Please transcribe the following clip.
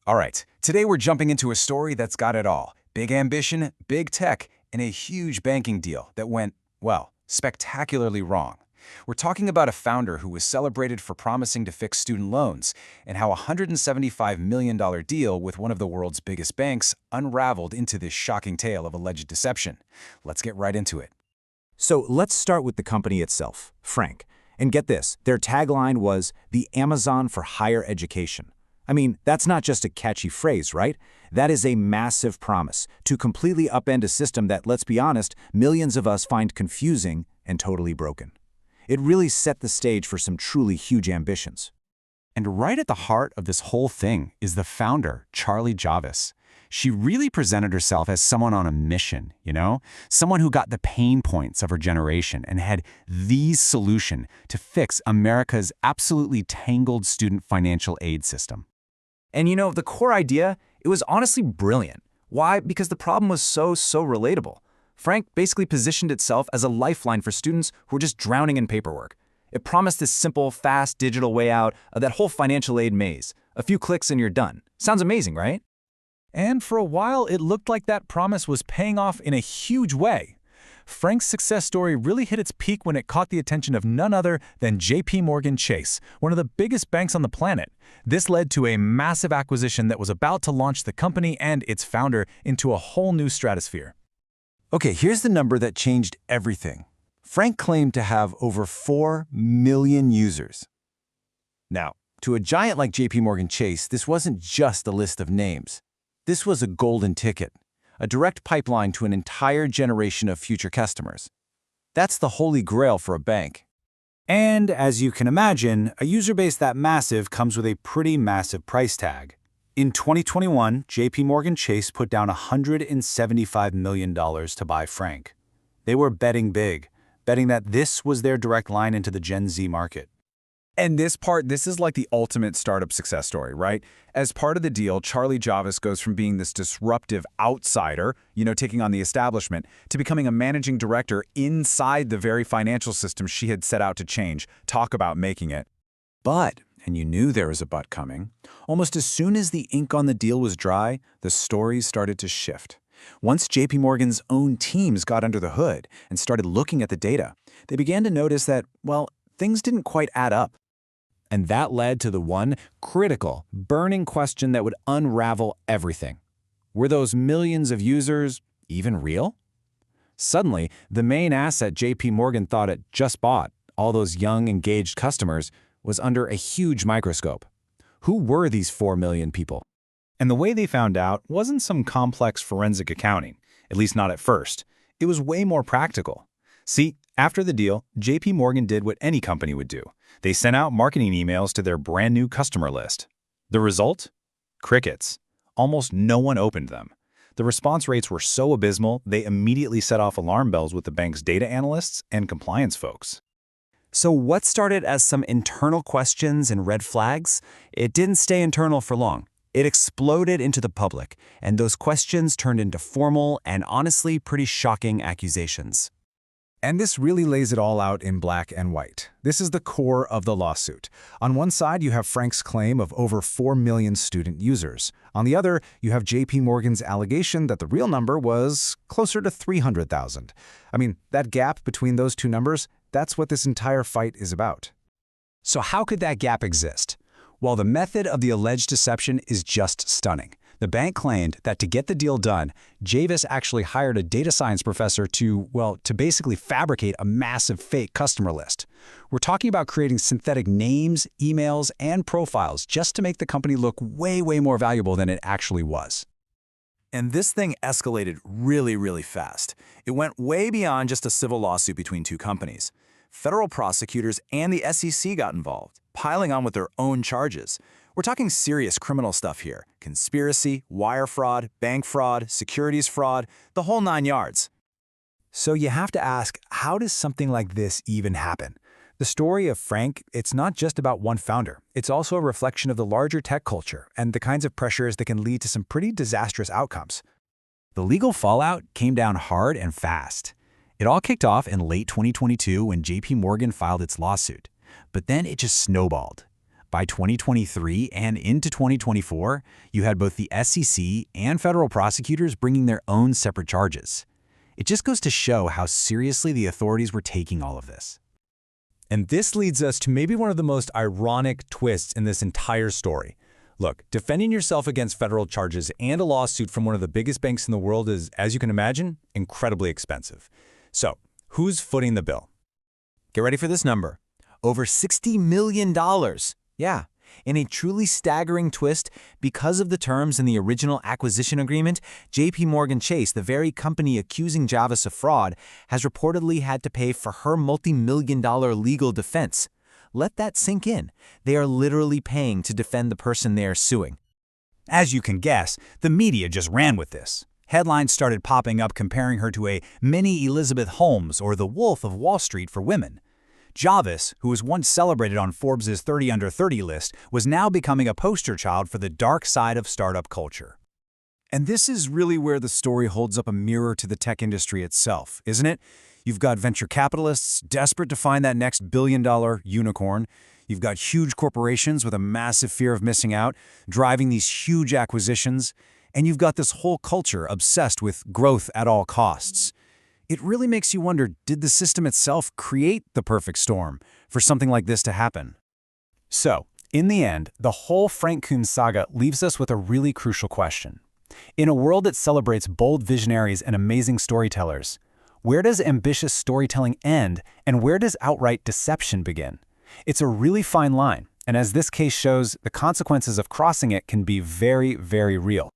All right, today we're jumping into a story that's got it all. Big ambition, big tech, and a huge banking deal that went, well, spectacularly wrong. We're talking about a founder who was celebrated for promising to fix student loans, and how a $175 million deal with one of the world's biggest banks unraveled into this shocking tale of alleged deception. Let's get right into it. So let's start with the company itself, Frank. And get this, their tagline was the Amazon for higher education. I mean, that's not just a catchy phrase, right? That is a massive promise to completely upend a system that, let's be honest, millions of us find confusing and totally broken. It really set the stage for some truly huge ambitions. And right at the heart of this whole thing is the founder, Javice. She really presented herself as someone on a mission, Someone who got the pain points of her generation and had the solution to fix America's absolutely tangled student financial aid system. And the core idea, it was honestly brilliant. Why? Because the problem was so relatable. Frank basically positioned itself as a lifeline for students who were just drowning in paperwork. It promised this simple, fast, digital way out of that whole financial aid maze. A few clicks and you're done. Sounds amazing, right? And for a while, it looked like that promise was paying off in a huge way. Frank's success story really hit its peak when it caught the attention of none other than JPMorgan Chase, one of the biggest banks on the planet. This led to a massive acquisition that was about to launch the company and its founder into a whole new stratosphere. Okay, here's the number that changed everything. Frank claimed to have over 4 million users. Now, to a giant like JPMorgan Chase, this wasn't just a list of names. This was a golden ticket, a direct pipeline to an entire generation of future customers. That's the holy grail for a bank. And as you can imagine, a user base that massive comes with a pretty massive price tag. In 2021, JPMorgan Chase put down $175 million to buy Frank. They were betting big, betting that this was their direct line into the Gen Z market. And this is like the ultimate startup success story, right? As part of the deal, Javice goes from being this disruptive outsider, taking on the establishment, to becoming a managing director inside the very financial system she had set out to change. Talk about making it. But, and you knew there was a but coming, almost as soon as the ink on the deal was dry, the stories started to shift. Once JP Morgan's own teams got under the hood and started looking at the data, they began to notice that, well, things didn't quite add up. And that led to the one critical, burning question that would unravel everything. Were those millions of users even real? Suddenly, the main asset JP Morgan thought it just bought, all those young, engaged customers, was under a huge microscope. Who were these 4 million people? And the way they found out wasn't some complex forensic accounting, at least not at first. It was way more practical. See, after the deal, JP Morgan did what any company would do. They sent out marketing emails to their brand new customer list. The result? Crickets. Almost no one opened them. The response rates were so abysmal, they immediately set off alarm bells with the bank's data analysts and compliance folks. So what started as some internal questions and red flags? It didn't stay internal for long. It exploded into the public, and those questions turned into formal and honestly pretty shocking accusations. And this really lays it all out in black and white. This is the core of the lawsuit. On one side, you have Frank's claim of over 4 million student users. On the other, you have JP Morgan's allegation that the real number was closer to 300,000. I mean, that gap between those two numbers, that's what this entire fight is about. So how could that gap exist? Well, the method of the alleged deception is just stunning. The bank claimed that to get the deal done, Javice actually hired a data science professor to basically fabricate a massive fake customer list. We're talking about creating synthetic names, emails, and profiles just to make the company look way more valuable than it actually was. And this thing escalated really fast. It went way beyond just a civil lawsuit between two companies. Federal prosecutors and the SEC got involved, piling on with their own charges. We're talking serious criminal stuff here. Conspiracy, wire fraud, bank fraud, securities fraud, the whole 9 yards. So you have to ask, how does something like this even happen? The story of Frank, it's not just about one founder. It's also a reflection of the larger tech culture and the kinds of pressures that can lead to some pretty disastrous outcomes. The legal fallout came down hard and fast. It all kicked off in late 2022 when JP Morgan filed its lawsuit. But then it just snowballed. By 2023 and into 2024, you had both the SEC and federal prosecutors bringing their own separate charges. It just goes to show how seriously the authorities were taking all of this. And this leads us to maybe one of the most ironic twists in this entire story. Look, defending yourself against federal charges and a lawsuit from one of the biggest banks in the world is, as you can imagine, incredibly expensive. So, who's footing the bill? Get ready for this number. Over $60 million. Yeah, in a truly staggering twist, because of the terms in the original acquisition agreement, JPMorgan Chase, the very company accusing Javice of fraud, has reportedly had to pay for her multi-million-dollar legal defense. Let that sink in. They are literally paying to defend the person they are suing. As you can guess, the media just ran with this. Headlines started popping up comparing her to a mini Elizabeth Holmes or the Wolf of Wall Street for women. Javice, who was once celebrated on Forbes' 30 Under 30 list, was now becoming a poster child for the dark side of startup culture. And this is really where the story holds up a mirror to the tech industry itself, isn't it? You've got venture capitalists desperate to find that next billion-dollar unicorn. You've got huge corporations with a massive fear of missing out, driving these huge acquisitions. And you've got this whole culture obsessed with growth at all costs. It really makes you wonder, did the system itself create the perfect storm for something like this to happen? So, in the end, the whole Frank Coon saga leaves us with a really crucial question. In a world that celebrates bold visionaries and amazing storytellers, where does ambitious storytelling end and where does outright deception begin? It's a really fine line, and as this case shows, the consequences of crossing it can be very, very real.